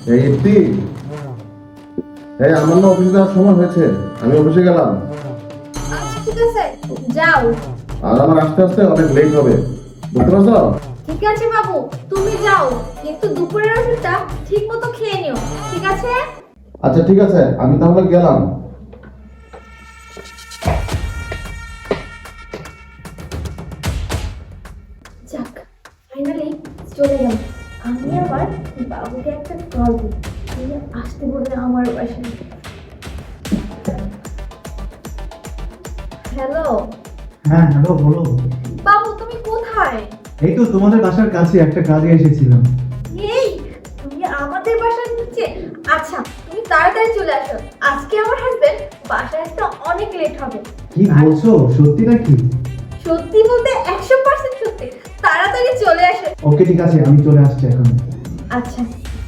এই ইপ্তি, এই আমার না অফিসে যাওয়ার সময় হয়েছে, আমি অফিসে গেলাম। আচ্ছা ঠিক আছে, যাও। আর আমার আস্তে আস্তে অনেক লেট হবে, বুঝতে পারছো? ঠিক আছে বাবু, তুমি যাও, কিন্তু দুপুরের ওষুধটা ঠিক মতো খেয়ে নিও, ঠিক আছে? আচ্ছা ঠিক আছে, আমি তাহলে গেলাম। যাক, ফাইনালি চলে গেল। আমি আবার বাবুকে একটা কল দিই, তিনি আসতে বললে আমার বাসায়। হ্যালো হ্যাঁ হ্যালো, বলো। বাবু, তুমি কোথায়? এই তো তোমাদের বাসার কাছে একটা কাজে এসেছিলাম। এই, তুমি আমাদের বাসায় নিচে? আচ্ছা, তুমি তাড়াতাড়ি চলে আসো, আজকে আমার হাজবেন্ড বাসায় আসতে অনেক লেট হবে। কি বলছো, সত্যি নাকি? সত্যি বলতে 100% সত্যি, তাড়াতাড়ি চলে আসো। ওকে ঠিক আছে, আমি চলে আসছি এখন। আচ্ছা।